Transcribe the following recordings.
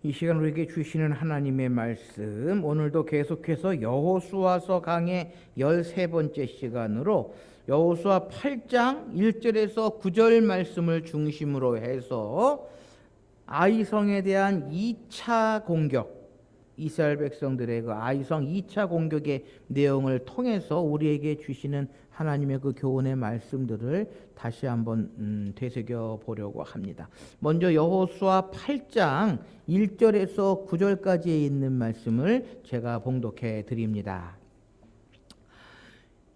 이 시간 우리에게 주시는 하나님의 말씀, 오늘도 계속해서 여호수아서 강의 13번째 시간으로 여호수아 8장 1절에서 9절 말씀을 중심으로 해서 아이성에 대한 2차 공격, 이스라엘 백성들의 그 아이성 2차 공격의 내용을 통해서 우리에게 주시는 하나님의 그 교훈의 말씀들을 다시 한번 되새겨 보려고 합니다. 먼저 여호수아 8장 1절에서 9절까지에 있는 말씀을 제가 봉독해 드립니다.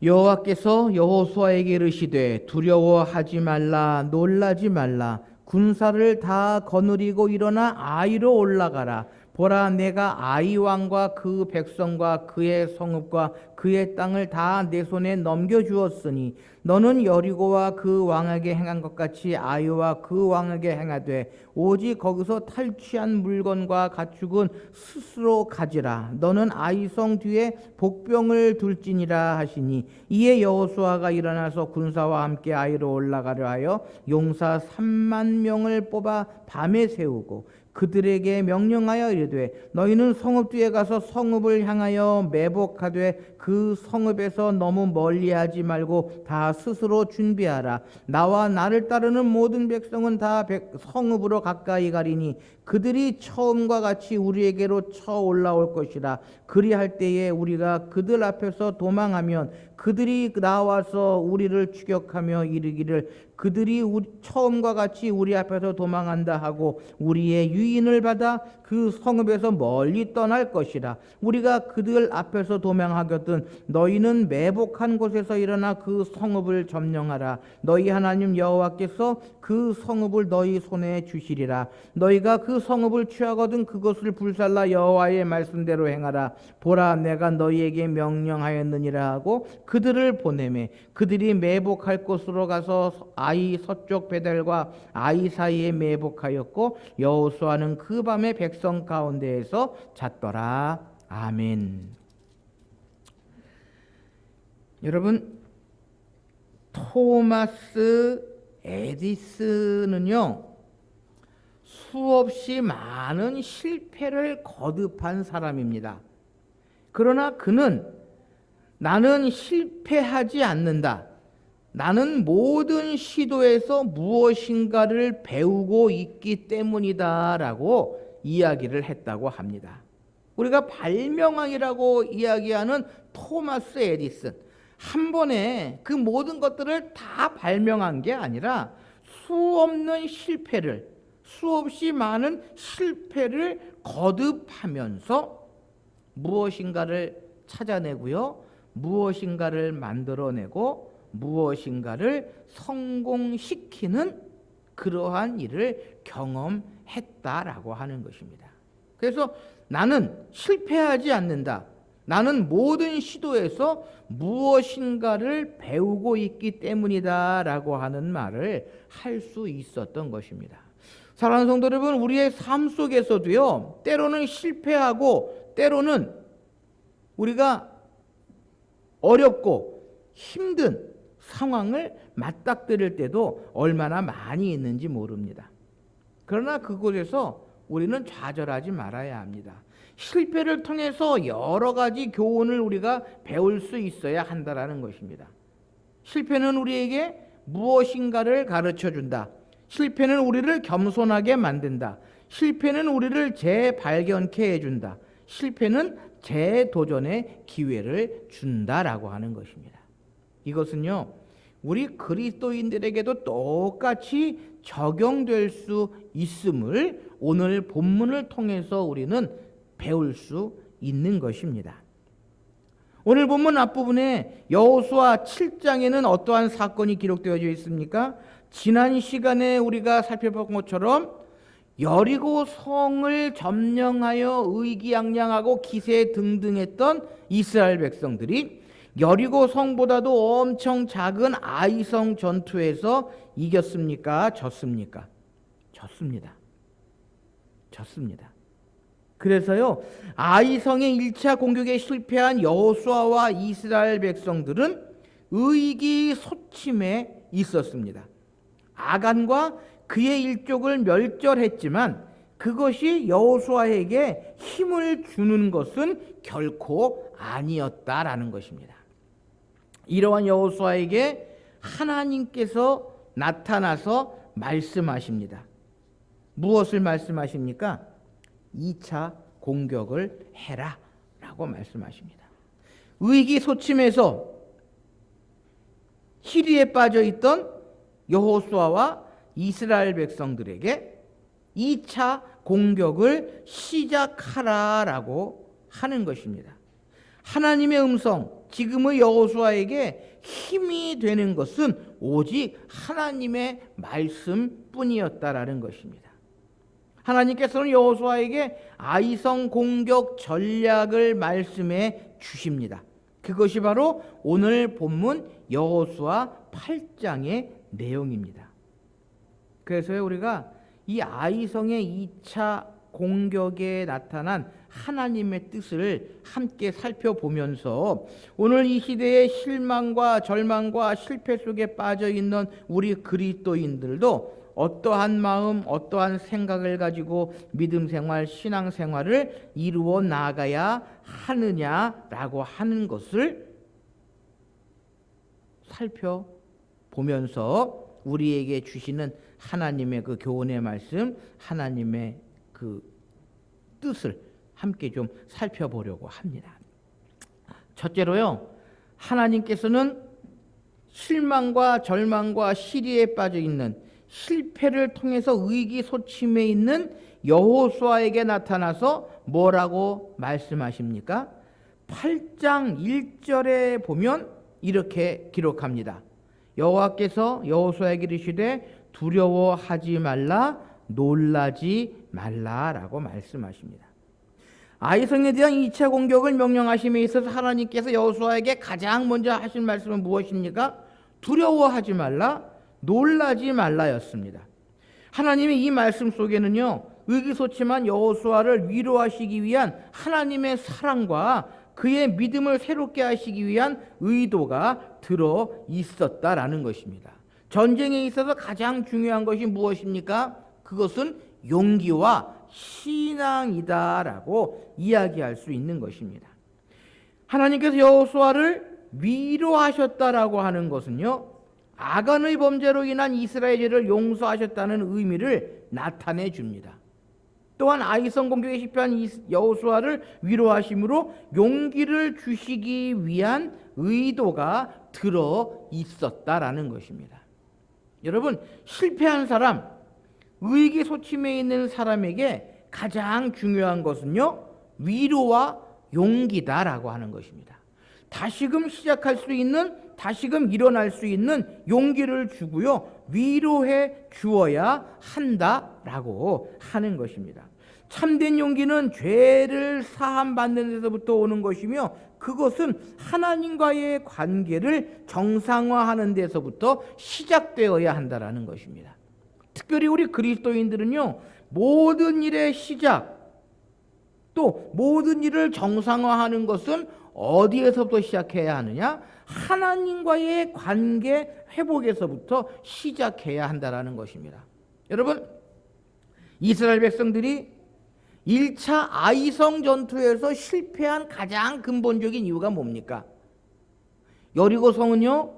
여호와께서 여호수아에게 이르시되 두려워하지 말라, 놀라지 말라. 군사를 다 거느리고 일어나 아이로 올라가라. 보라, 내가 아이 왕과 그 백성과 그의 성읍과 그의 땅을 다 내 손에 넘겨주었으니 너는 여리고와 그 왕에게 행한 것 같이 아이와 그 왕에게 행하되 오직 거기서 탈취한 물건과 가축은 스스로 가지라. 너는 아이성 뒤에 복병을 둘지니라 하시니 이에 여호수아가 일어나서 군사와 함께 아이로 올라가려 하여 용사 3만 명을 뽑아 밤에 세우고 그들에게 명령하여 이르되 너희는 성읍 뒤에 가서 성읍을 향하여 매복하되 그 성읍에서 너무 멀리하지 말고 다 스스로 준비하라. 나와 나를 따르는 모든 백성은 다 성읍으로 가까이 가리니 그들이 처음과 같이 우리에게로 쳐 올라올 것이라. 그리할 때에 우리가 그들 앞에서 도망하면 그들이 나와서 우리를 추격하며 이르기를 그들이 처음과 같이 우리 앞에서 도망한다 하고 우리의 유인을 받아 그 성읍에서 멀리 떠날 것이라. 우리가 그들 앞에서 도망하거든 너희는 매복한 곳에서 일어나 그 성읍을 점령하라. 너희 하나님 여호와께서 그 성읍을 너희 손에 주시리라. 너희가 그 성읍을 취하거든 그것을 불살라 여호와의 말씀대로 행하라. 보라, 내가 너희에게 명령하였느니라 하고 그들을 보내매 그들이 매복할 곳으로 가서 아이 서쪽 베델과 아이 사이에 매복하였고 여호수아는 그 밤에 백성 가운데에서 잤더라. 아멘. 여러분, 토마스 에디슨은요 수없이 많은 실패를 거듭한 사람입니다. 그러나 그는 나는 실패하지 않는다. 나는 모든 시도에서 무엇인가를 배우고 있기 때문이다 라고 이야기를 했다고 합니다. 우리가 발명왕이라고 이야기하는 토마스 에디슨, 한 번에 그 모든 것들을 다 발명한 게 아니라 수없이 많은 실패를 거듭하면서 무엇인가를 찾아내고요, 무엇인가를 만들어내고 무엇인가를 성공시키는 그러한 일을 경험했다라고 하는 것입니다. 그래서 나는 실패하지 않는다. 나는 모든 시도에서 무엇인가를 배우고 있기 때문이다 라고 하는 말을 할 수 있었던 것입니다. 사랑하는 성도 여러분, 우리의 삶 속에서도요 때로는 실패하고 때로는 우리가 어렵고 힘든 상황을 맞닥뜨릴 때도 얼마나 많이 있는지 모릅니다. 그러나 그곳에서 우리는 좌절하지 말아야 합니다. 실패를 통해서 여러 가지 교훈을 우리가 배울 수 있어야 한다라는 것입니다. 실패는 우리에게 무엇인가를 가르쳐 준다. 실패는 우리를 겸손하게 만든다. 실패는 우리를 재발견케 해준다. 실패는 재도전의 기회를 준다라고 하는 것입니다. 이것은요 우리 그리스도인들에게도 똑같이 적용될 수 있음을 오늘 본문을 통해서 우리는 배울 수 있는 것입니다. 오늘 본문 앞부분에 여호수아 7장에는 어떠한 사건이 기록되어져 있습니까? 지난 시간에 우리가 살펴본 것처럼 여리고 성을 점령하여 의기양양하고 기세등등했던 이스라엘 백성들이 여리고 성보다도 엄청 작은 아이성 전투에서 이겼습니까? 졌습니까? 졌습니다. 그래서요 아이성의 1차 공격에 실패한 여호수아와 이스라엘 백성들은 의기소침해 있었습니다. 아간과 그의 일족을 멸절했지만 그것이 여호수아에게 힘을 주는 것은 결코 아니었다라는 것입니다. 이러한 여호수아에게 하나님께서 나타나서 말씀하십니다. 무엇을 말씀하십니까? 2차 공격을 해라 라고 말씀하십니다. 의기소침해서 시리에 빠져 있던 여호수아와 이스라엘 백성들에게 2차 공격을 시작하라라고 하는 것입니다. 하나님의 음성, 지금의 여호수아에게 힘이 되는 것은 오직 하나님의 말씀뿐이었다라는 것입니다. 하나님께서는 여호수아에게 아이성 공격 전략을 말씀해 주십니다. 그것이 바로 오늘 본문 여호수아 8장의 내용입니다. 그래서 우리가 이 아이성의 2차 공격에 나타난 하나님의 뜻을 함께 살펴보면서 오늘 이 시대의 실망과 절망과 실패 속에 빠져 있는 우리 그리스도인들도 어떠한 마음, 어떠한 생각을 가지고 믿음 생활, 신앙 생활을 이루어 나가야 하느냐라고 하는 것을 살펴보면서 우리에게 주시는 하나님의 그 교훈의 말씀, 하나님의 그 뜻을 함께 좀 살펴보려고 합니다. 첫째로요, 하나님께서는 실망과 절망과 시리에 빠져 있는 실패를 통해서 의기소침해 있는 여호수아에게 나타나서 뭐라고 말씀하십니까? 8장 1절에 보면 이렇게 기록합니다. 여호와께서 여호수아에게 이르시되 두려워하지 말라, 놀라지 말라라고 말씀하십니다. 아이성에 대한 2차 공격을 명령하심에 있어서 하나님께서 여호수아에게 가장 먼저 하신 말씀은 무엇입니까? 두려워하지 말라, 놀라지 말라였습니다. 하나님의 이 말씀 속에는요, 의기소침한 여호수아를 위로하시기 위한 하나님의 사랑과 그의 믿음을 새롭게 하시기 위한 의도가 들어 있었다라는 것입니다. 전쟁에 있어서 가장 중요한 것이 무엇입니까? 그것은 용기와 신앙이다라고 이야기할 수 있는 것입니다. 하나님께서 여호수아를 위로하셨다라고 하는 것은요, 아간의 범죄로 인한 이스라엘 죄를 용서하셨다는 의미를 나타내 줍니다. 또한 아이성 공격에 실패한 여호수아를 위로하심으로 용기를 주시기 위한 의도가 들어 있었다라는 것입니다. 여러분, 실패한 사람, 의기소침해 있는 사람에게 가장 중요한 것은요, 위로와 용기다라고 하는 것입니다. 다시금 시작할 수 있는, 다시금 일어날 수 있는 용기를 주고요, 위로해 주어야 한다라고 하는 것입니다. 참된 용기는 죄를 사함받는 데서부터 오는 것이며, 그것은 하나님과의 관계를 정상화하는 데서부터 시작되어야 한다라는 것입니다. 특별히 우리 그리스도인들은요, 모든 일의 시작, 또 모든 일을 정상화하는 것은 어디에서부터 시작해야 하느냐? 하나님과의 관계 회복에서부터 시작해야 한다라는 것입니다. 여러분, 이스라엘 백성들이 1차 아이성 전투에서 실패한 가장 근본적인 이유가 뭡니까? 여리고성은요,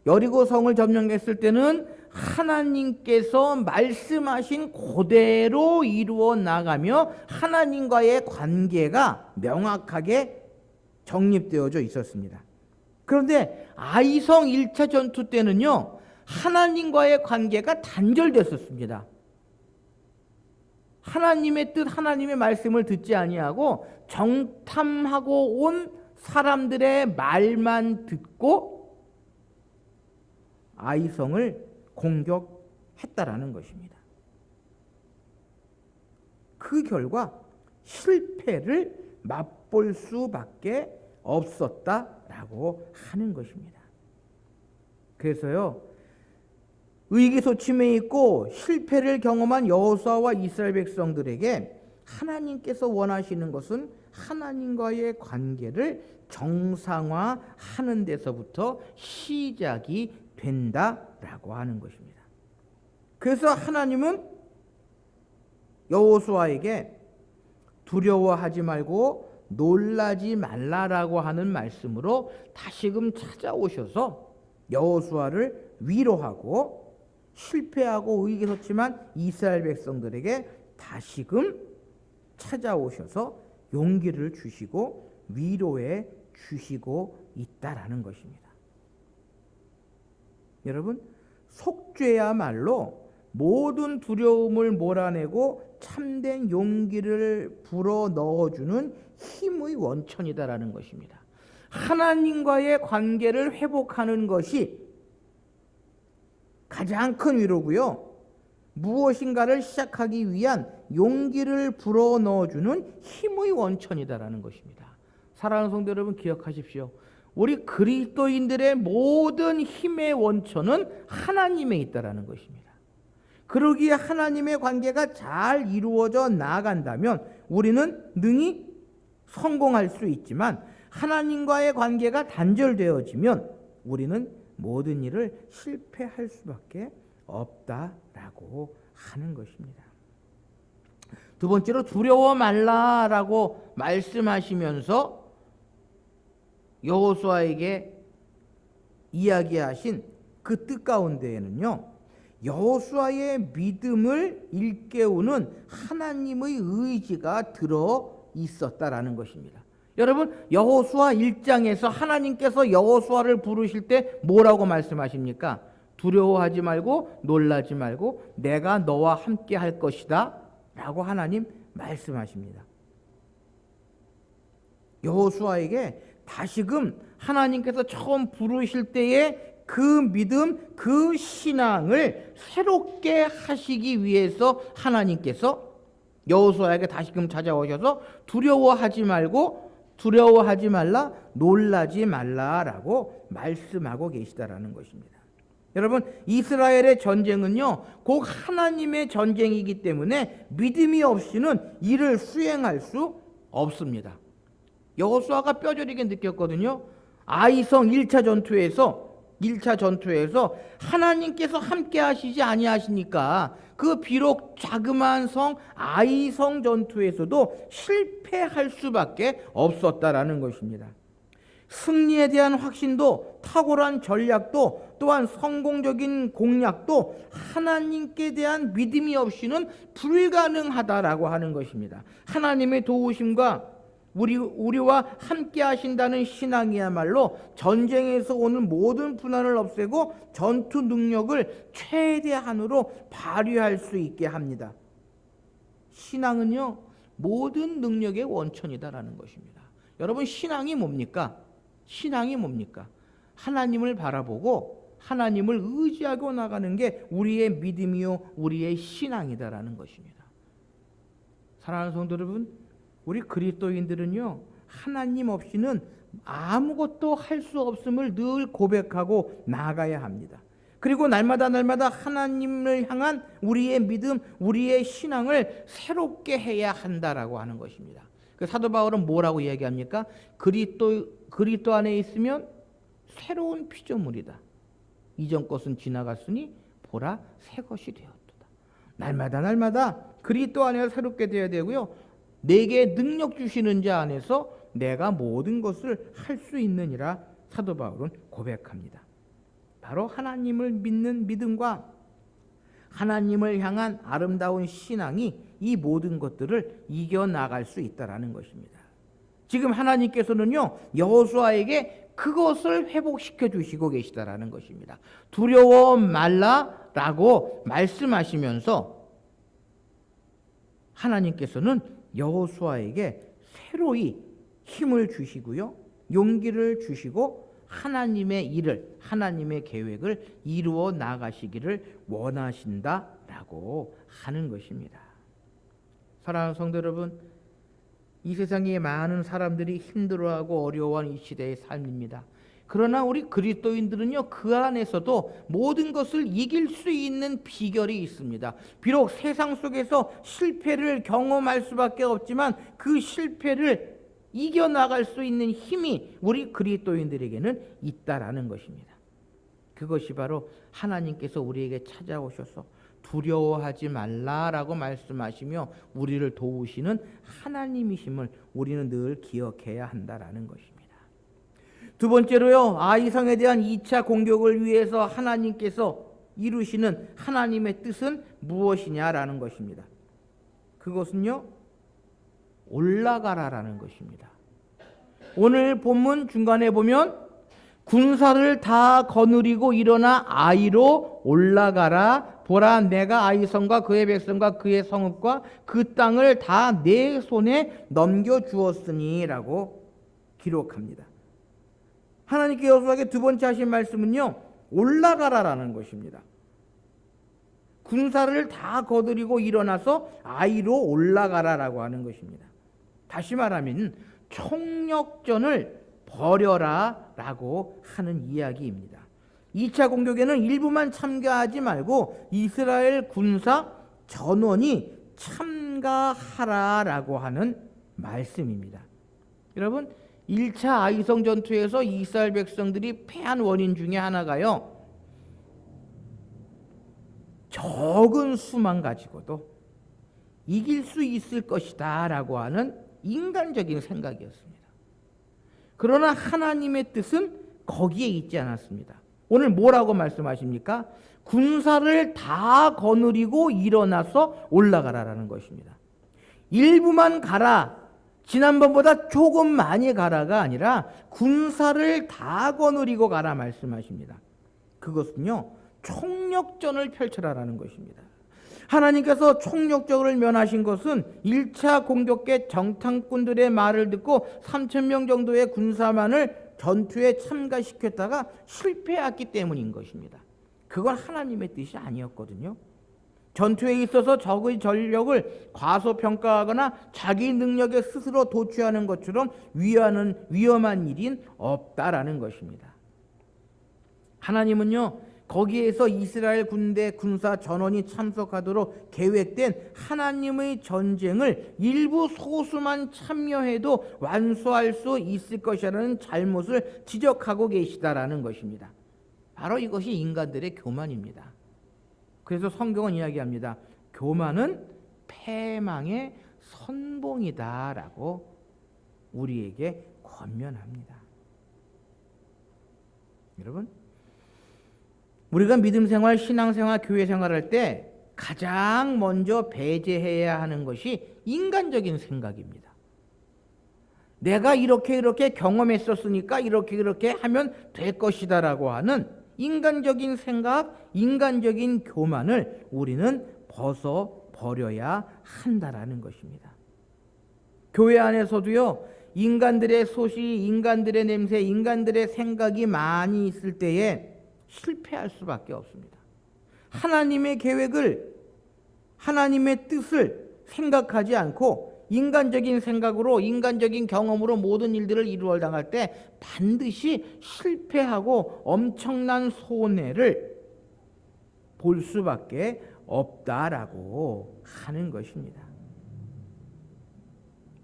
여리고성을 점령했을 때는 하나님께서 말씀하신 그대로 이루어 나가며 하나님과의 관계가 명확하게 정립되어져 있었습니다. 그런데 아이성 1차 전투 때는요, 하나님과의 관계가 단절됐었습니다. 하나님의 뜻, 하나님의 말씀을 듣지 아니하고 정탐하고 온 사람들의 말만 듣고 아이성을 공격했다라는 것입니다. 그 결과 실패를 맛볼 수밖에 없었다라고 하는 것입니다. 그래서요, 의기소침해 있고 실패를 경험한 여호수아와 이스라엘 백성들에게 하나님께서 원하시는 것은 하나님과의 관계를 정상화하는 데서부터 시작이 된다라고 하는 것입니다. 그래서 하나님은 여호수아에게 두려워하지 말고 놀라지 말라라고 하는 말씀으로 다시금 찾아오셔서 여호수아를 위로하고 실패하고 의기소침한 이스라엘 백성들에게 다시금 찾아오셔서 용기를 주시고 위로해 주시고 있다라는 것입니다. 여러분, 속죄야말로 모든 두려움을 몰아내고 참된 용기를 불어 넣어주는 힘의 원천이다라는 것입니다. 하나님과의 관계를 회복하는 것이 가장 큰 위로고요. 무엇인가를 시작하기 위한 용기를 불어 넣어주는 힘의 원천이다라는 것입니다. 사랑하는 성도 여러분, 기억하십시오. 우리 그리스도인들의 모든 힘의 원천은 하나님에 있다라는 것입니다. 그러기에 하나님의 관계가 잘 이루어져 나아간다면 우리는 능히 성공할 수 있지만, 하나님과의 관계가 단절되어지면 우리는 모든 일을 실패할 수밖에 없다라고 하는 것입니다. 두 번째로 두려워 말라라고 말씀하시면서 여호수아에게 이야기하신 그 뜻 가운데에는요, 여호수아의 믿음을 일깨우는 하나님의 의지가 들어 있었다라는 것입니다. 여러분, 여호수아 1장에서 하나님께서 여호수아를 부르실 때 뭐라고 말씀하십니까? 두려워하지 말고 놀라지 말고 내가 너와 함께 할 것이다 라고 하나님 말씀하십니다. 여호수아에게 다시금 하나님께서 처음 부르실 때의 그 믿음, 그 신앙을 새롭게 하시기 위해서 하나님께서 여호수아에게 다시금 찾아오셔서 두려워하지 말라, 놀라지 말라라고 말씀하고 계시다라는 것입니다. 여러분, 이스라엘의 전쟁은요, 곧 하나님의 전쟁이기 때문에 믿음이 없이는 이를 수행할 수 없습니다. 여호수아가 뼈저리게 느꼈거든요. 아이성 1차 전투에서 하나님께서 함께 하시지 아니하시니까 그 비록 자그마한 성 아이성 전투에서도 실패할 수밖에 없었다라는 것입니다. 승리에 대한 확신도, 탁월한 전략도, 또한 성공적인 공략도 하나님께 대한 믿음이 없이는 불가능하다라고 하는 것입니다. 하나님의 도우심과 우리와 함께 하신다는 신앙이야말로 전쟁에서 오는 모든 분한을 없애고 전투 능력을 최대한으로 발휘할 수 있게 합니다. 신앙은요, 모든 능력의 원천이다라는 것입니다. 여러분, 신앙이 뭡니까? 하나님을 바라보고 하나님을 의지하고 나가는 게 우리의 믿음이요, 우리의 신앙이다라는 것입니다. 사랑하는 성도 여러분, 우리 그리스도인들은요, 하나님 없이는 아무것도 할 수 없음을 늘 고백하고 나아가야 합니다. 그리고 날마다 하나님을 향한 우리의 믿음, 우리의 신앙을 새롭게 해야 한다라고 하는 것입니다. 그 사도 바울은 뭐라고 이야기합니까? 그리스도 안에 있으면 새로운 피조물이다. 이전 것은 지나갔으니 보라 새 것이 되었도다. 날마다 그리스도 안에 새롭게 되어야 되고요. 내게 능력 주시는 자 안에서 내가 모든 것을 할 수 있느니라 사도 바울은 고백합니다. 바로 하나님을 믿는 믿음과 하나님을 향한 아름다운 신앙이 이 모든 것들을 이겨나갈 수 있다라는 것입니다. 지금 하나님께서는요, 여호수아에게 그것을 회복시켜 주시고 계시다라는 것입니다. 두려워 말라라고 말씀하시면서 하나님께서는 여호수아에게 새로이 힘을 주시고요, 용기를 주시고 하나님의 일을, 하나님의 계획을 이루어 나가시기를 원하신다라고 하는 것입니다. 사랑하는 성도 여러분, 이 세상에 많은 사람들이 힘들어하고 어려워하는 이 시대의 삶입니다. 그러나 우리 그리스도인들은요, 그 안에서도 모든 것을 이길 수 있는 비결이 있습니다. 비록 세상 속에서 실패를 경험할 수밖에 없지만 그 실패를 이겨나갈 수 있는 힘이 우리 그리스도인들에게는 있다라는 것입니다. 그것이 바로 하나님께서 우리에게 찾아오셔서 두려워하지 말라라고 말씀하시며 우리를 도우시는 하나님이심을 우리는 늘 기억해야 한다라는 것입니다. 두 번째로요, 아이성에 대한 2차 공격을 위해서 하나님께서 이루시는 하나님의 뜻은 무엇이냐라는 것입니다. 그것은요, 올라가라라는 것입니다. 오늘 본문 중간에 보면 군사를 다 거느리고 일어나 아이로 올라가라. 보라, 내가 아이성과 그의 백성과 그의 성읍과 그 땅을 다 내 손에 넘겨주었으니 라고 기록합니다. 하나님께 여호수아에게 두 번째 하신 말씀은요, 올라가라라는 것입니다. 군사를 다 거느리고 일어나서 아이로 올라가라라고 하는 것입니다. 다시 말하면 총력전을 벌여라 라고 하는 이야기입니다. 2차 공격에는 일부만 참가하지 말고 이스라엘 군사 전원이 참가하라라고 하는 말씀입니다. 여러분, 1차 아이성 전투에서 이스라엘 백성들이 패한 원인 중에 하나가요, 적은 수만 가지고도 이길 수 있을 것이다 라고 하는 인간적인 생각이었습니다. 그러나 하나님의 뜻은 거기에 있지 않았습니다. 오늘 뭐라고 말씀하십니까? 군사를 다 거느리고 일어나서 올라가라라는 것입니다. 일부만 가라, 지난번보다 조금 많이 가라가 아니라 군사를 다 거느리고 가라 말씀하십니다. 그것은요, 총력전을 펼쳐라라는 것입니다. 하나님께서 총력전을 면하신 것은 1차 공격계 정탐꾼들의 말을 듣고 3,000명 정도의 군사만을 전투에 참가시켰다가 실패했기 때문인 것입니다. 그건 하나님의 뜻이 아니었거든요. 전투에 있어서 적의 전력을 과소평가하거나 자기 능력에 스스로 도취하는 것처럼 위험한 일인 없다라는 것입니다. 하나님은요, 거기에서 이스라엘 군대 군사 전원이 참석하도록 계획된 하나님의 전쟁을 일부 소수만 참여해도 완수할 수 있을 것이라는 잘못을 지적하고 계시다라는 것입니다. 바로 이것이 인간들의 교만입니다. 그래서 성경은 이야기합니다. 교만은 패망의 선봉이다라고 우리에게 권면합니다. 여러분, 우리가 믿음생활, 신앙생활, 교회생활할 때 가장 먼저 배제해야 하는 것이 인간적인 생각입니다. 내가 이렇게 경험했었으니까 이렇게 하면 될 것이다 라고 하는 인간적인 생각, 인간적인 교만을 우리는 벗어버려야 한다라는 것입니다. 교회 안에서도요, 인간들의 소식, 인간들의 냄새, 인간들의 생각이 많이 있을 때에 실패할 수밖에 없습니다. 하나님의 계획을, 하나님의 뜻을 생각하지 않고 인간적인 생각으로, 인간적인 경험으로 모든 일들을 이루어 나갈 때 반드시 실패하고 엄청난 손해를 볼 수밖에 없다라고 하는 것입니다.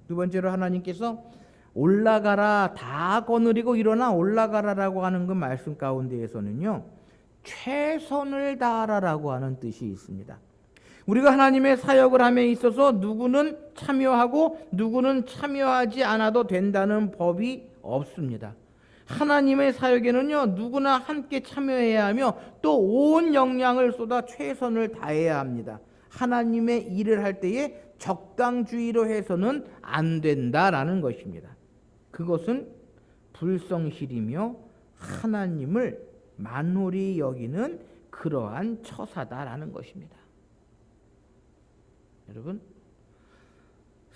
두 번째로 하나님께서 올라가라, 다 거느리고 일어나 올라가라라고 하는 그 말씀 가운데에서는요, 최선을 다하라라고 하는 뜻이 있습니다. 우리가 하나님의 사역을 함에 있어서 누구는 참여하고 누구는 참여하지 않아도 된다는 법이 없습니다. 하나님의 사역에는요, 누구나 함께 참여해야 하며 또 온 역량을 쏟아 최선을 다해야 합니다. 하나님의 일을 할 때에 적당주의로 해서는 안 된다라는 것입니다. 그것은 불성실이며 하나님을 만홀히 여기는 그러한 처사다라는 것입니다. 여러분,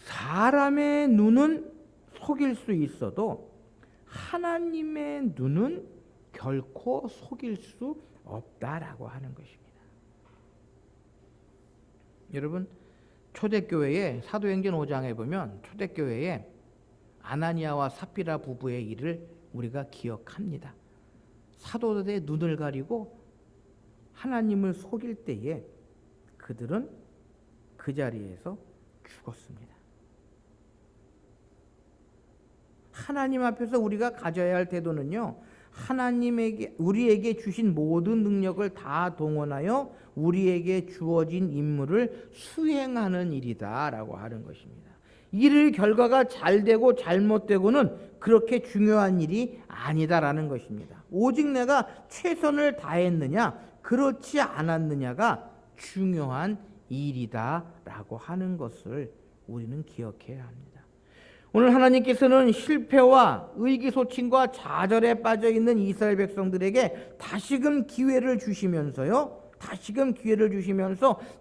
사람의 눈은 속일 수 있어도 하나님의 눈은 결코 속일 수 없다라고 하는 것입니다. 여러분, 초대교회에 사도행전 5장에 보면 초대교회에 아나니아와 삽비라 부부의 일을 우리가 기억합니다. 사도들의 눈을 가리고 하나님을 속일 때에 그들은 그 자리에서 죽었습니다. 하나님 앞에서 우리가 가져야 할 태도는요, 하나님에게 우리에게 주신 모든 능력을 다 동원하여 우리에게 주어진 임무를 수행하는 일이다라고 하는 것입니다. 일 결과가 잘 되고 잘못되고는 그렇게 중요한 일이 아니다라는 것입니다. 오직 내가 최선을 다했느냐 그렇지 않았느냐가 중요한 일이다라고 하는 것을 우리는 기억해야 합니다. 오늘 하나님께서는 실패와 의기소침과 좌절에 빠져 있는 이스라엘 백성들에게 다시금 기회를 주시면서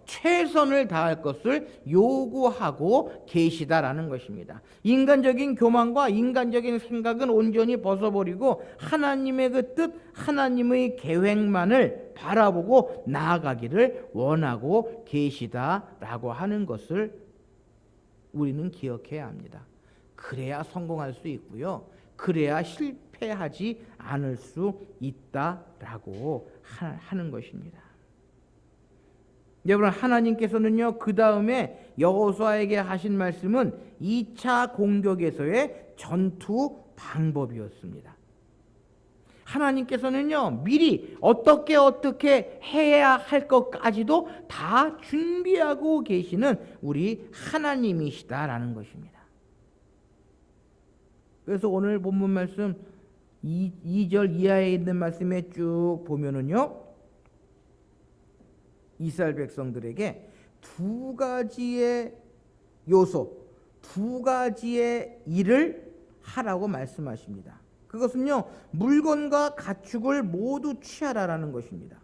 최선을 다할 것을 요구하고 계시다라는 것입니다. 인간적인 교만과 인간적인 생각은 온전히 벗어버리고 하나님의 그 뜻, 하나님의 계획만을 바라보고 나아가기를 원하고 계시다라고 하는 것을 우리는 기억해야 합니다. 그래야 성공할 수 있고요. 그래야 실패하지 않을 수 있다라고 하는 것입니다. 여러분, 하나님께서는요, 그 다음에 여호수아에게 하신 말씀은 2차 공격에서의 전투 방법이었습니다. 하나님께서는요, 미리 어떻게 해야 할 것까지도 다 준비하고 계시는 우리 하나님이시다라는 것입니다. 그래서 오늘 본문 말씀 2절 이하에 있는 말씀에 쭉 보면은요, 이스라엘 백성들에게 두 가지의 요소, 두 가지의 일을 하라고 말씀하십니다. 그것은요, 물건과 가축을 모두 취하라라는 것입니다.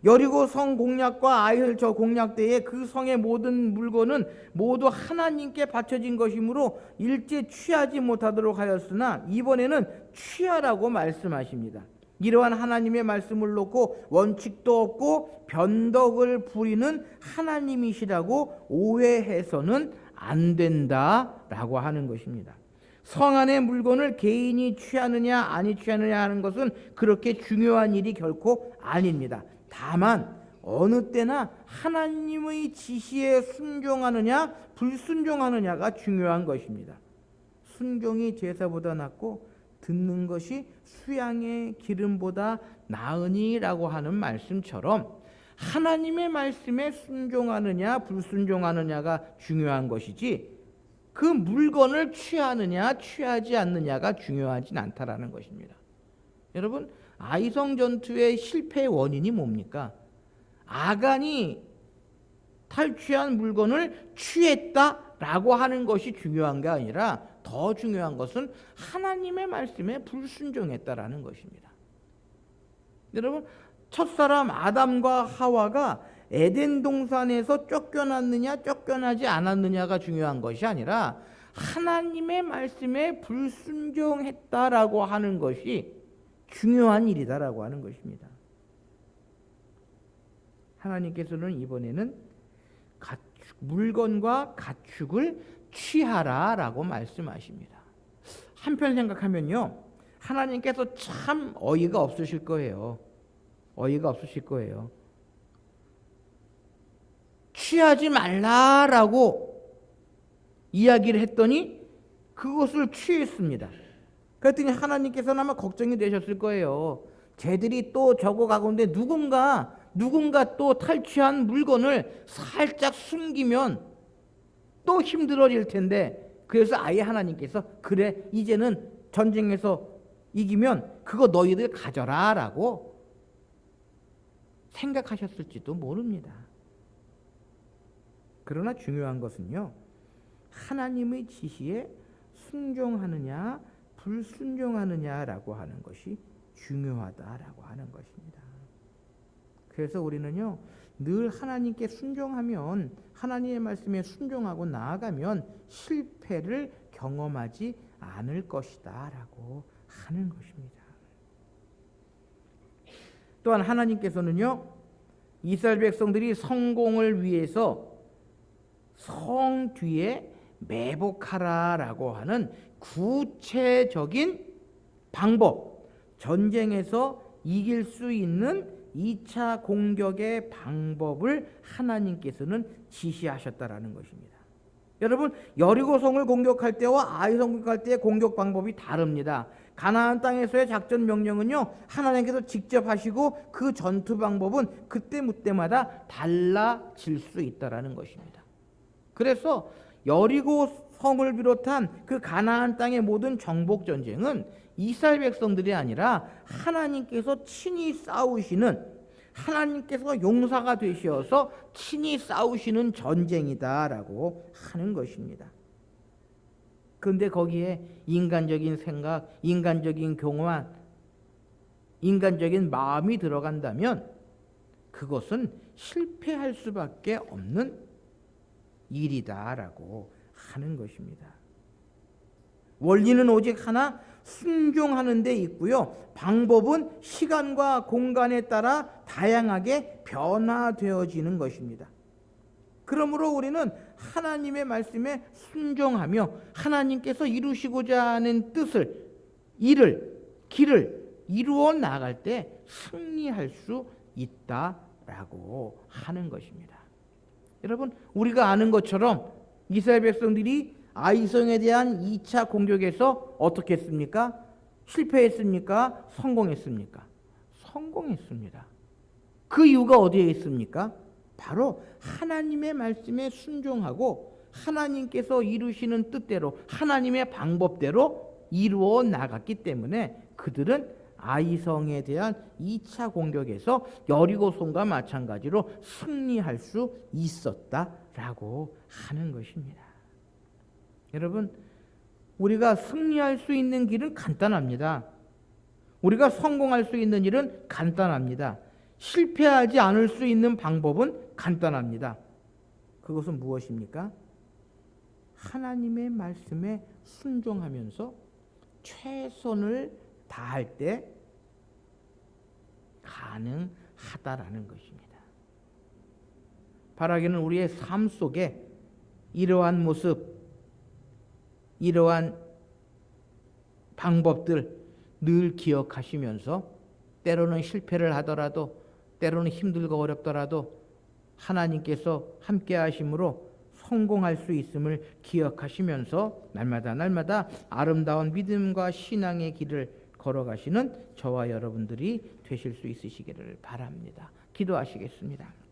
여리고 성 공략과 아이들 저 공략 때에 그 성의 모든 물건은 모두 하나님께 바쳐진 것이므로 일제 취하지 못하도록 하였으나 이번에는 취하라고 말씀하십니다. 이러한 하나님의 말씀을 놓고 원칙도 없고 변덕을 부리는 하나님이시라고 오해해서는 안 된다라고 하는 것입니다. 성 안의 물건을 개인이 취하느냐 아니 취하느냐 하는 것은 그렇게 중요한 일이 결코 아닙니다. 다만 어느 때나 하나님의 지시에 순종하느냐 불순종하느냐가 중요한 것입니다. 순종이 제사보다 낫고 듣는 것이 수양의 기름보다 나으니라고 하는 말씀처럼 하나님의 말씀에 순종하느냐 불순종하느냐가 중요한 것이지 그 물건을 취하느냐 취하지 않느냐가 중요하진 않다라는 것입니다. 여러분, 아이성 전투의 실패의 원인이 뭡니까? 아간이 탈취한 물건을 취했다라고 하는 것이 중요한 게 아니라 더 중요한 것은 하나님의 말씀에 불순종했다라는 것입니다. 여러분, 첫사람 아담과 하와가 에덴 동산에서 쫓겨났느냐 쫓겨나지 않았느냐가 중요한 것이 아니라 하나님의 말씀에 불순종했다라고 하는 것이 중요한 일이다라고 하는 것입니다. 하나님께서는 이번에는 물건과 가축을 취하라라고 말씀하십니다. 한편 생각하면요, 하나님께서 참 어이가 없으실 거예요. 취하지 말라라고 이야기를 했더니 그것을 취했습니다. 그랬더니 하나님께서는 아마 걱정이 되셨을 거예요. 쟤들이 또 저거 가운데 누군가 또 탈취한 물건을 살짝 숨기면 또 힘들어질 텐데, 그래서 아예 하나님께서 그래 이제는 전쟁에서 이기면 그거 너희들 가져라 라고 생각하셨을지도 모릅니다. 그러나 중요한 것은요, 하나님의 지시에 순종하느냐 불순종하느냐라고 하는 것이 중요하다라고 하는 것입니다. 그래서 우리는요, 늘 하나님께 순종하면, 하나님의 말씀에 순종하고 나아가면 실패를 경험하지 않을 것이다 라고 하는 것입니다. 또한 하나님께서는요, 이스라엘 백성들이 성공을 위해서 성 뒤에 매복하라라고 하는 구체적인 방법, 전쟁에서 이길 수 있는 2차 공격의 방법을 하나님께서는 지시하셨다라는 것입니다. 여러분, 여리고성을 공격할 때와 아이성 공격할 때의 공격 방법이 다릅니다. 가나안 땅에서의 작전 명령은요, 하나님께서 직접 하시고 그 전투 방법은 그때마다 달라질 수 있다라는 것입니다. 그래서 여리고 성을 비롯한 그 가나안 땅의 모든 정복 전쟁은 이스라엘 백성들이 아니라 하나님께서 친히 싸우시는, 하나님께서 용사가 되셔서 친히 싸우시는 전쟁이다라고 하는 것입니다. 그런데 거기에 인간적인 생각, 인간적인 경험, 인간적인 마음이 들어간다면 그것은 실패할 수밖에 없는 일이다라고 하는 것입니다. 원리는 오직 하나, 순종하는 데 있고요. 방법은 시간과 공간에 따라 다양하게 변화되어지는 것입니다. 그러므로 우리는 하나님의 말씀에 순종하며 하나님께서 이루시고자 하는 뜻을, 길을 이루어 나갈 때 승리할 수 있다라고 하는 것입니다. 여러분, 우리가 아는 것처럼 이스라엘 백성들이 아이성에 대한 2차 공격에서 어떻게 했습니까? 실패했습니까? 성공했습니까? 성공했습니다. 그 이유가 어디에 있습니까? 바로 하나님의 말씀에 순종하고 하나님께서 이루시는 뜻대로, 하나님의 방법대로 이루어 나갔기 때문에 그들은 아이성에 대한 2차 공격에서 여리고성과 마찬가지로 승리할 수 있었다라고 하는 것입니다. 여러분, 우리가 승리할 수 있는 길은 간단합니다. 우리가 성공할 수 있는 일은 간단합니다. 실패하지 않을 수 있는 방법은 간단합니다. 그것은 무엇입니까? 하나님의 말씀에 순종하면서 최선을 다할 때 가능하다라는 것입니다. 바라기는 우리의 삶 속에 이러한 모습, 이러한 방법들 늘 기억하시면서 때로는 실패를 하더라도, 때로는 힘들고 어렵더라도 하나님께서 함께 하심으로 성공할 수 있음을 기억하시면서 날마다 아름다운 믿음과 신앙의 길을 걸어가시는 저와 여러분들이 되실 수 있으시기를 바랍니다. 기도하시겠습니다.